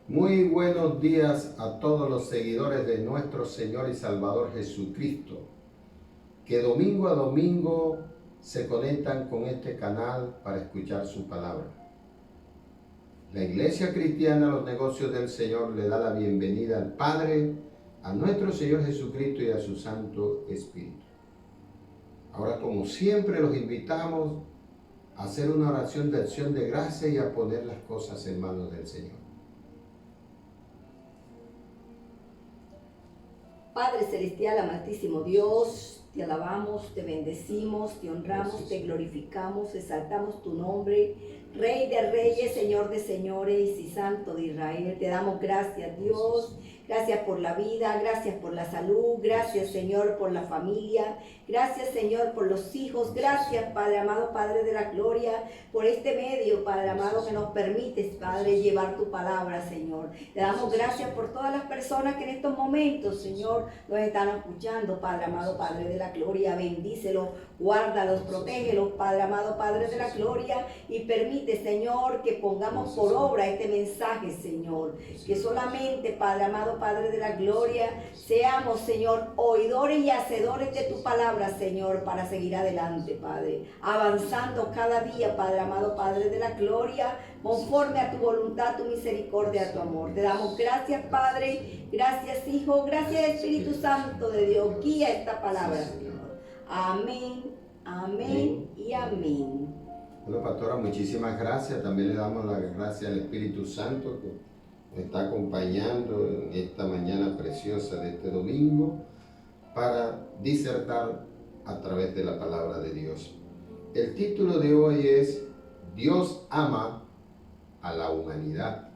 Muy buenos días a todos los seguidores de nuestro Señor y Salvador Jesucristo, que domingo a domingo se conectan con este canal para escuchar su palabra. La Iglesia Cristiana Los Negocios del Señor le da la bienvenida al Padre, a nuestro Señor Jesucristo y a su Santo Espíritu. Ahora, como siempre, los invitamos a hacer una oración de acción de gracia y a poner las cosas en manos del Señor. Padre Celestial, amantísimo Dios, te alabamos, te bendecimos, te honramos, te glorificamos, exaltamos tu nombre, Rey de reyes, Señor de señores y Santo de Israel. Te damos gracias, Dios. Gracias por la vida, gracias por la salud, gracias, Señor, por la familia, gracias, Señor, por los hijos, gracias, Padre amado, Padre de la gloria, por este medio, Padre amado, que nos permites, Padre, llevar tu palabra, Señor. Te damos gracias por todas las personas que en estos momentos, Señor, nos están escuchando, Padre amado, Padre de la gloria. Bendícelos, guárdalos, protégelos, Padre amado, Padre de la gloria, y permite, Señor, que pongamos por obra este mensaje, Señor, que solamente, Padre amado, Padre de la gloria, seamos, Señor, oidores y hacedores de tu palabra, Señor, para seguir adelante, Padre, avanzando cada día, Padre amado, Padre de la gloria, conforme a tu voluntad, tu misericordia, tu amor. Te damos gracias, Padre, gracias, Hijo, gracias, Espíritu Santo de Dios. Guía esta palabra, Señor. Amén, amén y amén. Bueno, pastora, muchísimas gracias. También le damos las gracias al Espíritu Santo que nos está acompañando en esta mañana preciosa de este domingo para disertar a través de la palabra de Dios. El título de hoy es Dios ama a la humanidad.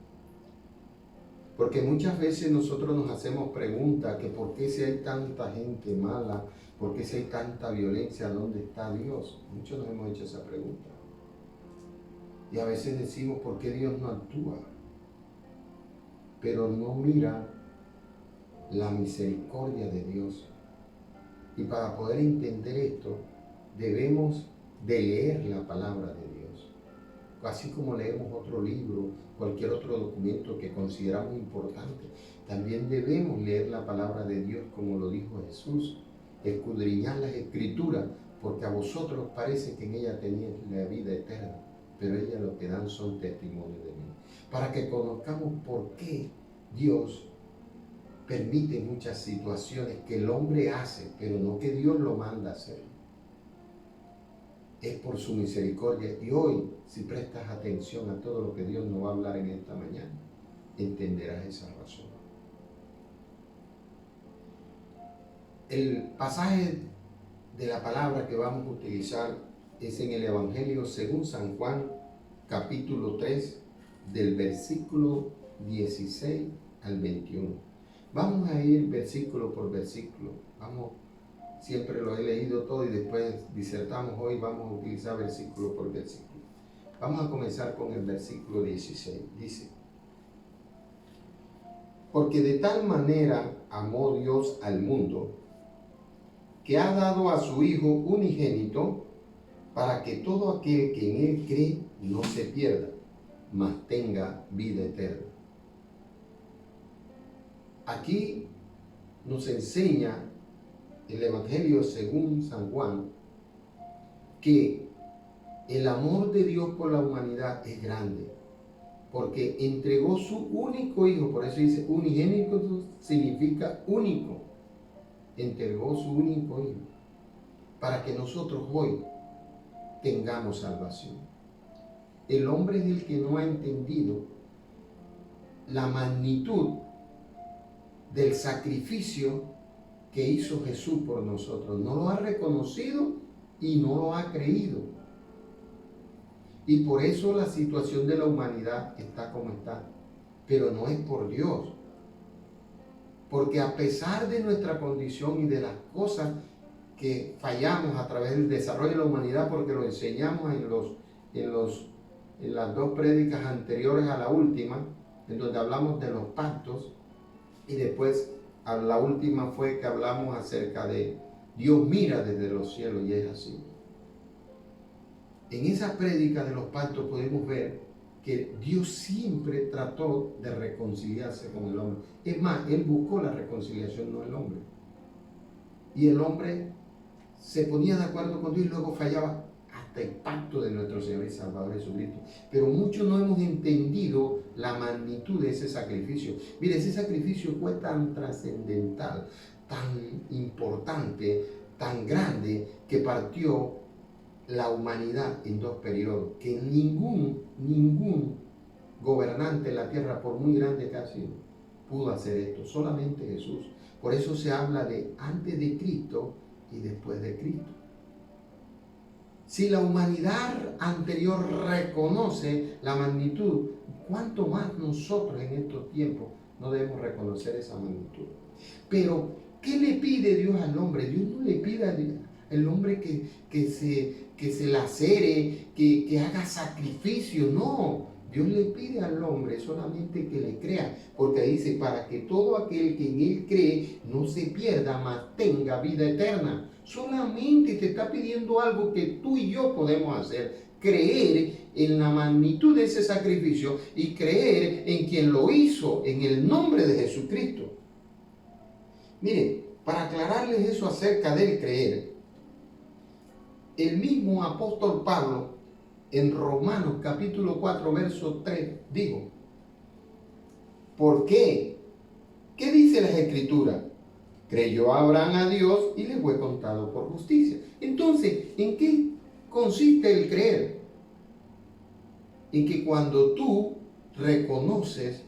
Porque muchas veces nosotros nos hacemos preguntas que por qué si hay tanta gente mala, por qué si hay tanta violencia, ¿dónde está Dios? Muchos nos hemos hecho esa pregunta. Y a veces decimos, ¿por qué Dios no actúa? Pero no mira la misericordia de Dios. Y para poder entender esto, debemos de leer la palabra de Dios. Así como leemos otro libro, cualquier otro documento que consideramos importante, también debemos leer la palabra de Dios como lo dijo Jesús, escudriñar las Escrituras, porque a vosotros parece que en ella tenéis la vida eterna, pero ellas lo que dan son testimonios de mí. Para que conozcamos por qué Dios permite muchas situaciones que el hombre hace, pero no que Dios lo manda a hacer. Es por su misericordia. Y hoy, si prestas atención a todo lo que Dios nos va a hablar en esta mañana, entenderás esa razón. El pasaje de la palabra que vamos a utilizar es en el Evangelio según San Juan, capítulo 3, del versículo 16 al 21. Vamos a ir versículo por versículo. Siempre lo he leído todo y después disertamos. Hoy vamos a utilizar versículo por versículo. Vamos a comenzar con el versículo 16. Dice: porque de tal manera amó Dios al mundo, que ha dado a su Hijo unigénito, para que todo aquel que en Él cree no se pierda, mas tenga vida eterna. Aquí nos enseña el Evangelio según San Juan que el amor de Dios por la humanidad es grande, porque entregó su único Hijo. Por eso dice unigénito, significa único. Entregó su único Hijo para que nosotros hoy tengamos salvación. El hombre es el que no ha entendido la magnitud del sacrificio que hizo Jesús por nosotros. No lo ha reconocido y no lo ha creído. Y por eso la situación de la humanidad está como está. Pero no es por Dios. Porque a pesar de nuestra condición y de las cosas que fallamos a través del desarrollo de la humanidad, porque lo enseñamos en las dos prédicas anteriores a la última, en donde hablamos de los pactos, y después a la última fue que hablamos acerca de Dios mira desde los cielos, y es así. En esa prédica de los pactos podemos ver que Dios siempre trató de reconciliarse con el hombre. Es más, Él buscó la reconciliación, no el hombre. Y el hombre se ponía de acuerdo con Dios y luego fallaba hasta el pacto de nuestro Señor y Salvador Jesucristo. Pero muchos no hemos entendido la magnitud de ese sacrificio. Mire, ese sacrificio fue tan trascendental, tan importante, tan grande, que partió la humanidad en dos periodos, que ningún gobernante en la tierra, por muy grande que ha sido, pudo hacer esto, solamente Jesús. Por eso se habla de antes de Cristo y después de Cristo. Si la humanidad anterior reconoce la magnitud, ¿cuánto más nosotros en estos tiempos no debemos reconocer esa magnitud? Pero, ¿qué le pide Dios al hombre? Dios no le pide al hombre que se lacere, que haga sacrificio, no. Dios le pide al hombre solamente que le crea, porque dice, para que todo aquel que en él cree no se pierda, mas tenga vida eterna. Solamente te está pidiendo algo que tú y yo podemos hacer: creer en la magnitud de ese sacrificio y creer en quien lo hizo, en el nombre de Jesucristo. Mire, para aclararles eso acerca del creer, el mismo apóstol Pablo, en Romanos capítulo 4, verso 3, dijo: ¿por qué? ¿Qué dice las Escrituras? Creyó Abraham a Dios y le fue contado por justicia. Entonces, ¿en qué consiste el creer? En que cuando tú reconoces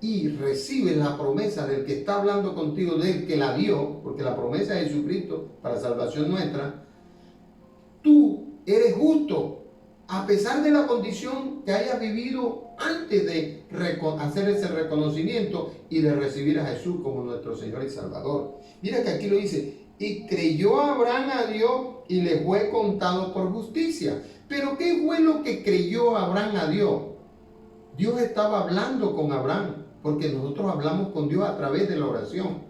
y recibes la promesa del que está hablando contigo, del que la dio, porque la promesa de Jesucristo para salvación nuestra, tú eres justo, a pesar de la condición que hayas vivido antes de hacer ese reconocimiento y de recibir a Jesús como nuestro Señor y Salvador. Mira que aquí lo dice: y creyó Abraham a Dios y le fue contado por justicia. Pero ¿qué fue lo que creyó Abraham a Dios? Dios estaba hablando con Abraham, porque nosotros hablamos con Dios a través de la oración.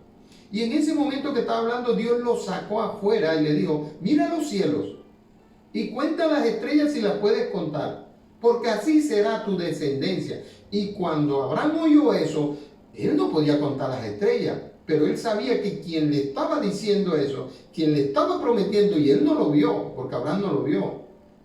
Y en ese momento que estaba hablando, Dios lo sacó afuera y le dijo: mira los cielos y cuenta las estrellas si las puedes contar, porque así será tu descendencia. Y cuando Abraham oyó eso, él no podía contar las estrellas, pero él sabía que quien le estaba diciendo eso, quien le estaba prometiendo, y él no lo vio, porque Abraham no lo vio,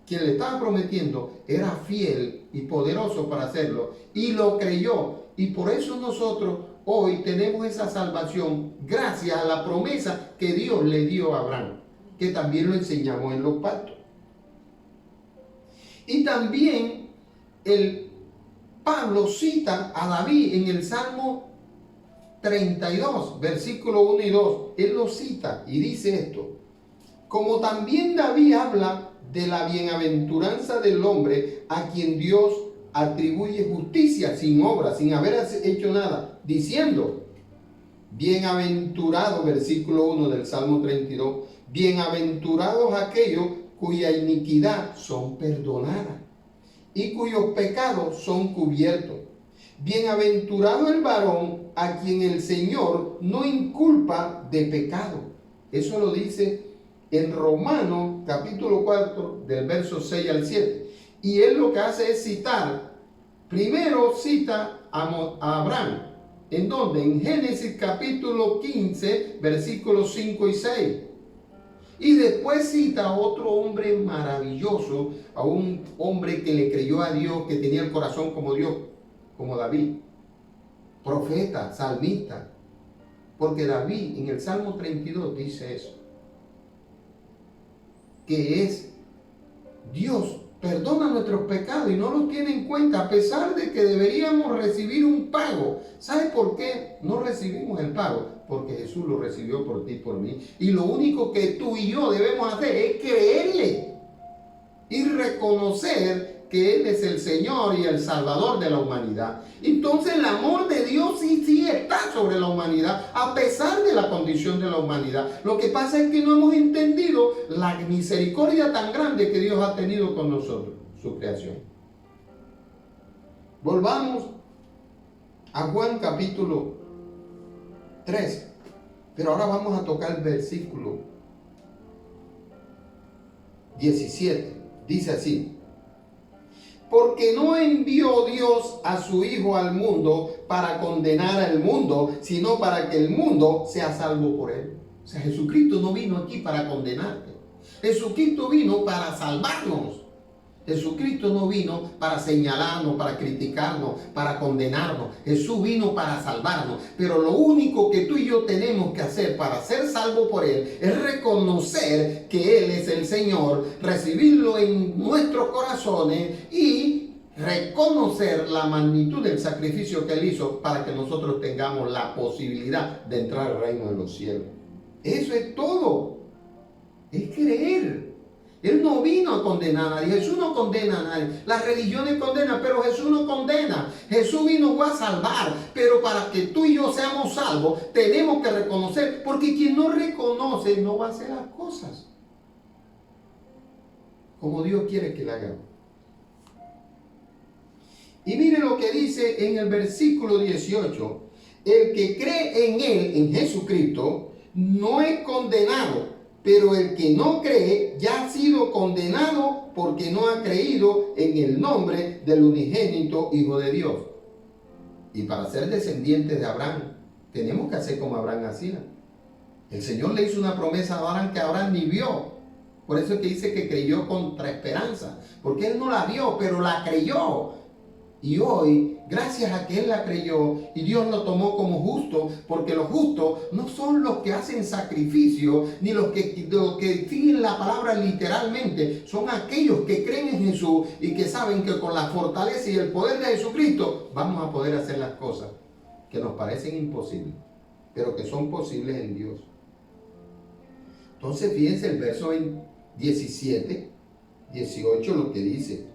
quien le estaba prometiendo era fiel y poderoso para hacerlo, y lo creyó. Y por eso nosotros hoy tenemos esa salvación gracias a la promesa que Dios le dio a Abraham, que también lo enseñamos en los pactos. Y también Pablo cita a David en el Salmo 32, versículo 1 y 2. Él lo cita y dice esto: como también David habla de la bienaventuranza del hombre a quien Dios atribuye justicia sin obra, sin haber hecho nada, diciendo: bienaventurado, versículo 1 del Salmo 32, bienaventurados aquellos cuya iniquidad son perdonadas y cuyos pecados son cubiertos. Bienaventurado el varón a quien el Señor no inculpa de pecado. Eso lo dice en Romanos capítulo 4 del verso 6 al 7. Y él lo que hace es citar, primero cita a Abraham. ¿En dónde? En Génesis capítulo 15 versículos 5 y 6. Y después cita a otro hombre maravilloso, a un hombre que le creyó a Dios, que tenía el corazón como Dios, como David, profeta, salmista. Porque David en el Salmo 32 dice eso, que es Dios perdona nuestros pecados y no los tiene en cuenta, a pesar de que deberíamos recibir un pago. ¿Sabe por qué no recibimos el pago? Porque Jesús lo recibió por ti y por mí. Y lo único que tú y yo debemos hacer es creerle y reconocer que Él es el Señor y el Salvador de la humanidad. Entonces el amor de Dios sí está sobre la humanidad, a pesar de la condición de la humanidad. Lo que pasa es que no hemos entendido la misericordia tan grande que Dios ha tenido con nosotros, su creación. Volvamos a Juan capítulo 3, pero ahora vamos a tocar el versículo 17. Dice así: Porque no envió Dios a su Hijo al mundo para condenar al mundo, sino para que el mundo sea salvo por él. O sea, Jesucristo no vino aquí para condenarte. Jesucristo vino para salvarnos. Jesucristo no vino para señalarnos, para criticarnos, para condenarnos. Jesús vino para salvarnos. Pero lo único que tú y yo tenemos que hacer para ser salvos por Él es reconocer que Él es el Señor, recibirlo en nuestros corazones y reconocer la magnitud del sacrificio que Él hizo para que nosotros tengamos la posibilidad de entrar al reino de los cielos. Eso es todo. Es creer. Él no vino a condenar a nadie. Jesús no condena a nadie. Las religiones condenan, pero Jesús no condena. Jesús vino a salvar. Pero para que tú y yo seamos salvos, tenemos que reconocer. Porque quien no reconoce no va a hacer las cosas como Dios quiere que la haga. Y mire lo que dice en el versículo 18. El que cree en Él, en Jesucristo, no es condenado. Pero el que no cree ya ha sido condenado porque no ha creído en el nombre del unigénito Hijo de Dios. Y para ser descendientes de Abraham, tenemos que hacer como Abraham hacía. El Señor le hizo una promesa a Abraham que Abraham ni vio. Por eso es que dice que creyó contra esperanza. Porque él no la vio, pero la creyó. Y hoy, gracias a que él la creyó y Dios lo tomó como justo, porque los justos no son los que hacen sacrificio, ni los que siguen la palabra literalmente, son aquellos que creen en Jesús y que saben que con la fortaleza y el poder de Jesucristo vamos a poder hacer las cosas que nos parecen imposibles, pero que son posibles en Dios. Entonces fíjense el verso 17, 18 lo que dice,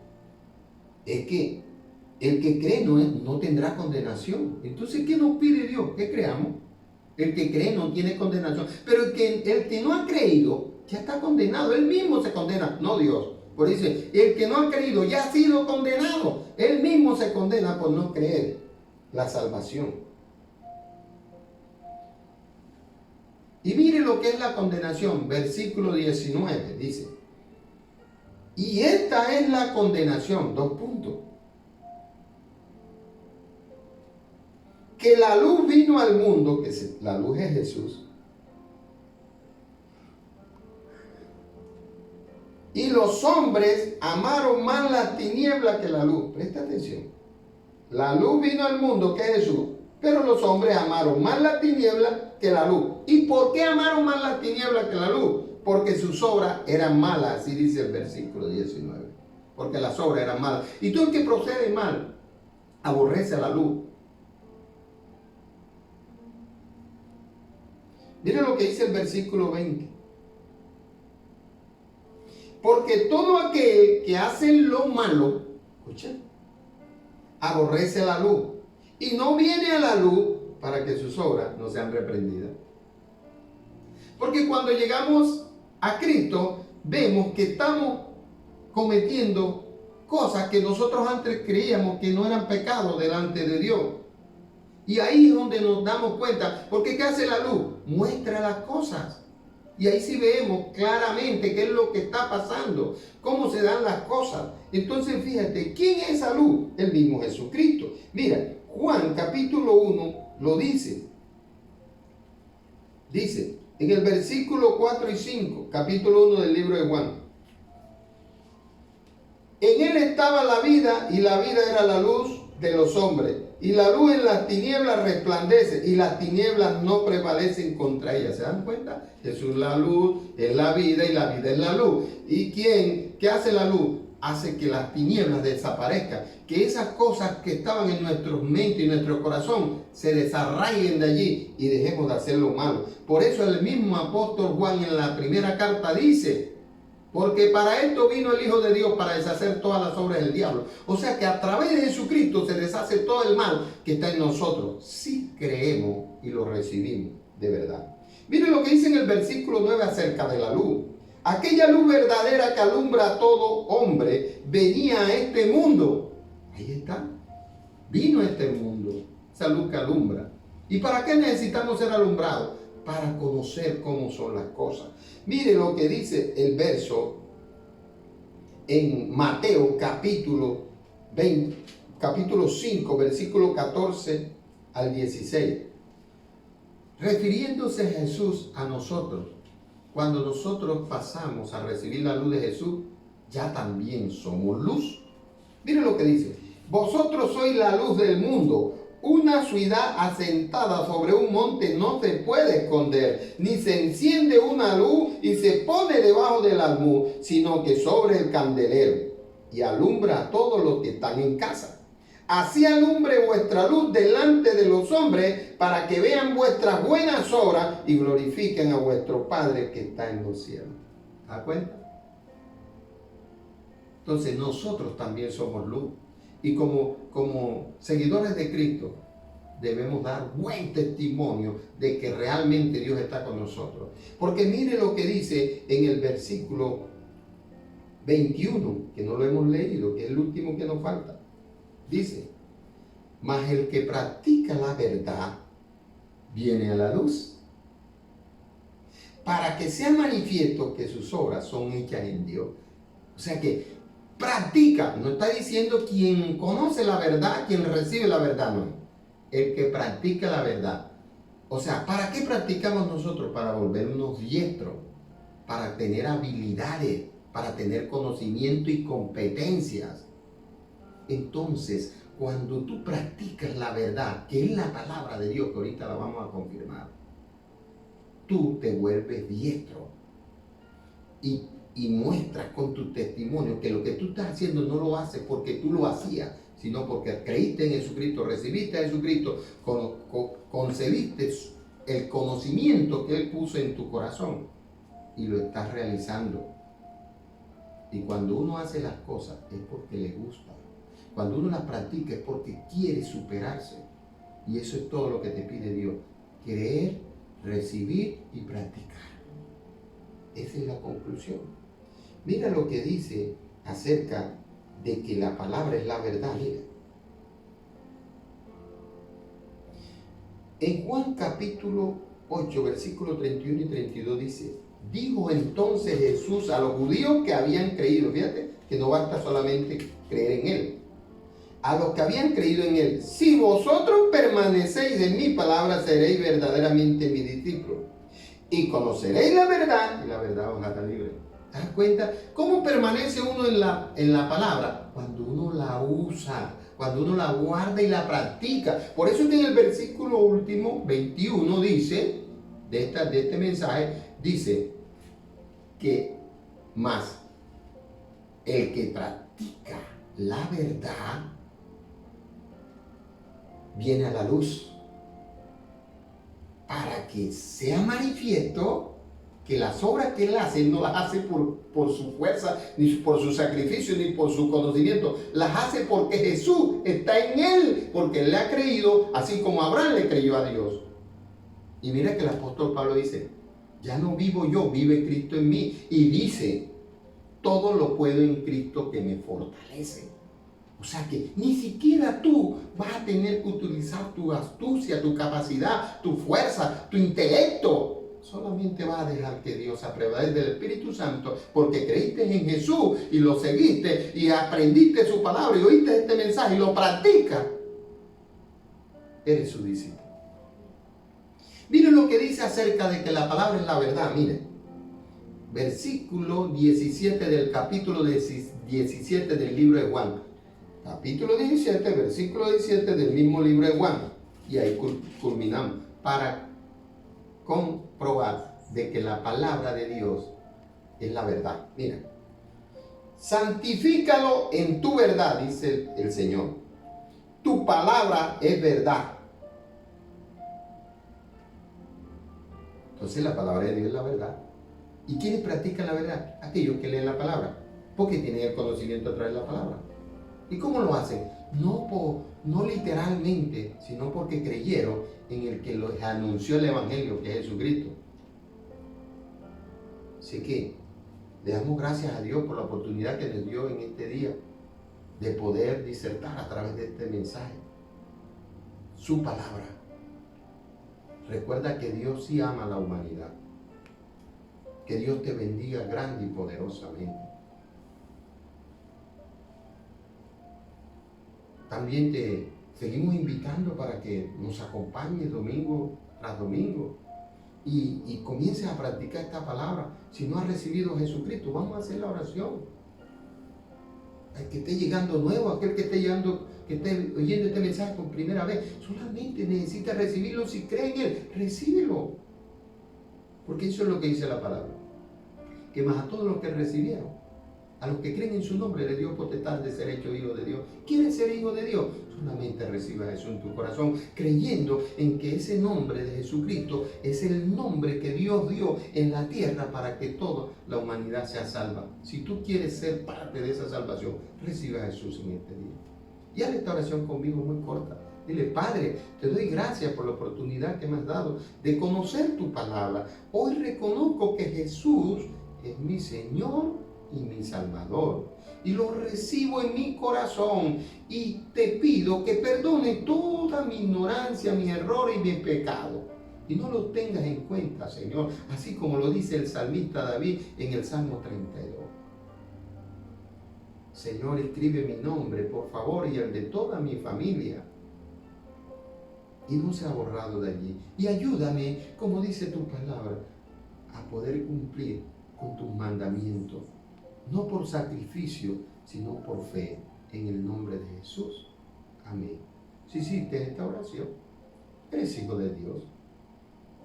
es que el que cree no tendrá condenación. Entonces, ¿qué nos pide Dios? Que creamos. El que cree no tiene condenación. Pero el que no ha creído ya está condenado. Él mismo se condena, no Dios. Por eso dice, el que no ha creído ya ha sido condenado. Él mismo se condena por no creer la salvación. Y mire lo que es la condenación. Versículo 19 dice. Y esta es la condenación. 2 puntos. Que la luz vino al mundo, que la luz es Jesús, y los hombres amaron más la tiniebla que la luz. Presta atención. La luz vino al mundo, que es Jesús, pero los hombres amaron más la tiniebla que la luz. ¿Y por qué amaron más la tiniebla que la luz? Porque sus obras eran malas, así dice el versículo 19. Porque las obras eran malas. Y todo el que procede mal, aborrece a la luz. Miren lo que dice el versículo 20. Porque todo aquel que hace lo malo, escucha, aborrece la luz y no viene a la luz para que sus obras no sean reprendidas. Porque cuando llegamos a Cristo, vemos que estamos cometiendo cosas que nosotros antes creíamos que no eran pecados delante de Dios. Y ahí es donde nos damos cuenta, porque ¿qué hace la luz? Muestra las cosas. Y ahí sí vemos claramente qué es lo que está pasando, cómo se dan las cosas. Entonces fíjate, ¿quién es esa luz? El mismo Jesucristo. Mira, Juan capítulo 1 lo dice. Dice, en el versículo 4 y 5, capítulo 1 del libro de Juan. En él estaba la vida y la vida era la luz de los hombres. Y la luz en las tinieblas resplandece y las tinieblas no prevalecen contra ellas. ¿Se dan cuenta? Jesús es la luz, es la vida y la vida es la luz. ¿Y qué hace la luz? Hace que las tinieblas desaparezcan. Que esas cosas que estaban en nuestros mentes y nuestro corazón se desarraiguen de allí y dejemos de hacer lo malo. Por eso el mismo apóstol Juan en la primera carta dice, porque para esto vino el Hijo de Dios, para deshacer todas las obras del diablo. O sea que a través de Jesucristo se deshace todo el mal que está en nosotros, si creemos y lo recibimos de verdad. Miren lo que dice en el versículo 9 acerca de la luz. Aquella luz verdadera que alumbra a todo hombre venía a este mundo. Ahí está. Vino a este mundo. Esa luz que alumbra. ¿Y para qué necesitamos ser alumbrados? Para conocer cómo son las cosas. Mire lo que dice el verso en Mateo capítulo capítulo 5, versículo 14 al 16. Refiriéndose Jesús a nosotros, cuando nosotros pasamos a recibir la luz de Jesús, ya también somos luz. Miren lo que dice: vosotros sois la luz del mundo. Una ciudad asentada sobre un monte no se puede esconder, ni se enciende una luz y se pone debajo del almud, sino que sobre el candelero, y alumbra a todos los que están en casa. Así alumbre vuestra luz delante de los hombres, para que vean vuestras buenas obras y glorifiquen a vuestro Padre que está en los cielos. ¿Te das cuenta? Entonces nosotros también somos luz. Y como seguidores de Cristo, debemos dar buen testimonio de que realmente Dios está con nosotros. Porque mire lo que dice en el versículo 21, que no lo hemos leído, que es el último que nos falta. Dice: mas el que practica la verdad viene a la luz, para que sea manifiesto que sus obras son hechas en Dios. O sea que practica, no está diciendo quien conoce la verdad, quien recibe la verdad, no. El que practica la verdad. O sea, ¿para qué practicamos nosotros? Para volvernos diestros, para tener habilidades, para tener conocimiento y competencias. Entonces, cuando tú practicas la verdad, que es la palabra de Dios, que ahorita la vamos a confirmar, tú te vuelves diestro y muestras con tu testimonio que lo que tú estás haciendo no lo haces porque tú lo hacías, sino porque creíste en Jesucristo, recibiste a Jesucristo, concebiste el conocimiento que Él puso en tu corazón y lo estás realizando. Y cuando uno hace las cosas es porque le gusta. Cuando uno las practica es porque quiere superarse. Y eso es todo lo que te pide Dios: creer, recibir y practicar. Esa es la conclusión. Mira lo que dice acerca de que la palabra es la verdad. Mira. En Juan capítulo 8, versículos 31 y 32 dice: dijo entonces Jesús a los judíos que habían creído, fíjate que no basta solamente creer en Él, a los que habían creído en Él: si vosotros permanecéis en mi palabra, seréis verdaderamente mis discípulos, y conoceréis la verdad, y la verdad os hará libre. ¿Te das cuenta? ¿Cómo permanece uno en la palabra? Cuando uno la usa, cuando uno la guarda y la practica. Por eso es que en el versículo último, 21, dice, de este mensaje, dice que más el que practica la verdad viene a la luz, para que sea manifiesto que las obras que Él hace, no las hace por su fuerza, ni por su sacrificio, ni por su conocimiento. Las hace porque Jesús está en Él, porque Él le ha creído, así como Abraham le creyó a Dios. Y mira que el apóstol Pablo dice: ya no vivo yo, vive Cristo en mí. Y dice: todo lo puedo en Cristo que me fortalece. O sea que ni siquiera tú vas a tener que utilizar tu astucia, tu capacidad, tu fuerza, tu intelecto. Solamente vas a dejar que Dios a través del Espíritu Santo, porque creíste en Jesús y lo seguiste y aprendiste su palabra y oíste este mensaje y lo practicas. Eres su discípulo. Miren lo que dice acerca de que la palabra es la verdad. Miren, versículo 17 del capítulo 17 del libro de Juan. Capítulo 17, versículo 17 del mismo libro de Juan. Y ahí culminamos para comprobar de que la palabra de Dios es la verdad. Mira: santifícalo en tu verdad, dice el Señor. Tu palabra es verdad. Entonces la palabra de Dios es la verdad. ¿Y quiénes practican la verdad? Aquellos que leen la palabra, porque tienen el conocimiento a través de la palabra. ¿Y cómo lo hacen? No literalmente, sino porque creyeron en el que les anunció el Evangelio, que es Jesucristo. Así que le damos gracias a Dios por la oportunidad que nos dio en este día de poder disertar a través de este mensaje su palabra. Recuerda que Dios sí ama a la humanidad. Que Dios te bendiga grande y poderosamente. también te seguimos invitando para que nos acompañes domingo tras domingo y comiences a practicar esta palabra. Si no has recibido a Jesucristo, vamos a hacer la oración. El que esté llegando nuevo, aquel que esté llegando, que esté oyendo este mensaje por primera vez, solamente necesita recibirlo. Si cree en Él, recíbelo. Porque eso es lo que dice la palabra. Que más a todos los que recibieron, a los que creen en su nombre, le dio potestad de ser hecho hijo de Dios. ¿Quieres ser hijo de Dios? Solamente reciba eso en tu corazón, creyendo en que ese nombre de Jesucristo es el nombre que Dios dio en la tierra para que toda la humanidad sea salva. Si tú quieres ser parte de esa salvación, reciba a Jesús en este día. Y haz esta oración conmigo muy corta. Dile: Padre, te doy gracias por la oportunidad que me has dado de conocer tu palabra. Hoy reconozco que Jesús es mi Señor y mi Salvador, y lo recibo en mi corazón, y te pido que perdone toda mi ignorancia, mi error y mi pecado, y no lo tengas en cuenta, Señor, así como lo dice el salmista David en el Salmo 32. Señor, escribe mi nombre, por favor, y el de toda mi familia, y no sea borrado de allí, y ayúdame, como dice tu palabra, a poder cumplir con tus mandamientos, no por sacrificio, sino por fe, en el nombre de Jesús. Amén. Si hiciste esta oración, eres hijo de Dios.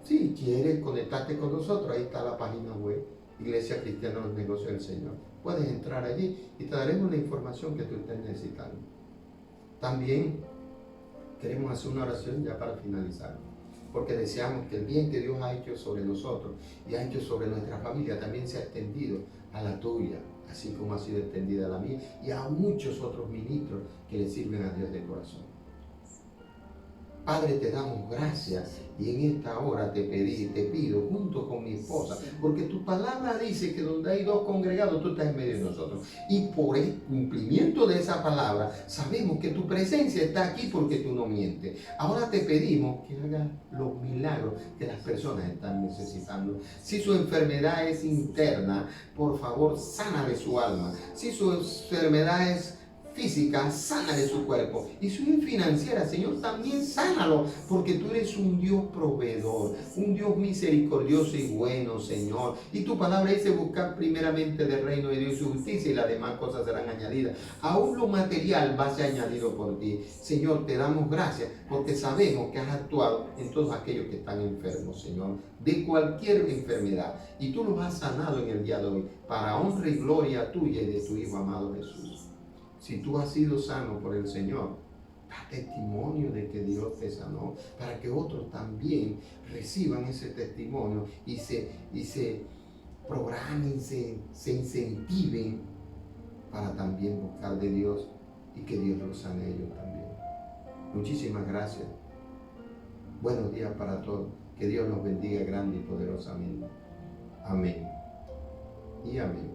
Si quieres conectarte con nosotros, ahí está la página web, Iglesia Cristiana de los Negocios del Señor. Puedes entrar allí y te daremos la información que tú estés necesitando. También queremos hacer una oración ya para finalizar, porque deseamos que el bien que Dios ha hecho sobre nosotros y ha hecho sobre nuestra familia también sea extendido a la tuya, así como ha sido extendida a la mía y a muchos otros ministros que le sirven a Dios de corazón. Padre, te damos gracias y en esta hora te pido junto con mi esposa, porque tu palabra dice que donde hay dos congregados, tú estás en medio de nosotros. Y por el cumplimiento de esa palabra, sabemos que tu presencia está aquí porque tú no mientes. Ahora te pedimos que hagas los milagros que las personas están necesitando. Si su enfermedad es interna, por favor, sánale su alma. Si su enfermedad es física, sánale su cuerpo. Y si es financiera, Señor, también sánalo, porque tú eres un Dios proveedor, un Dios misericordioso y bueno, Señor. Y tu palabra dice: buscar primeramente del reino de Dios y su justicia, y las demás cosas serán añadidas. Aún lo material va a ser añadido por ti. Señor, te damos gracias porque sabemos que has actuado en todos aquellos que están enfermos, Señor, de cualquier enfermedad. Y tú los has sanado en el día de hoy, para honra y gloria tuya y de tu Hijo amado Jesús. Si tú has sido sano por el Señor, da testimonio de que Dios te sanó, para que otros también reciban ese testimonio y se programen, se incentiven para también buscar de Dios y que Dios los sane a ellos también. Muchísimas gracias. Buenos días para todos. Que Dios los bendiga grande y poderosamente. Amén. Y amén.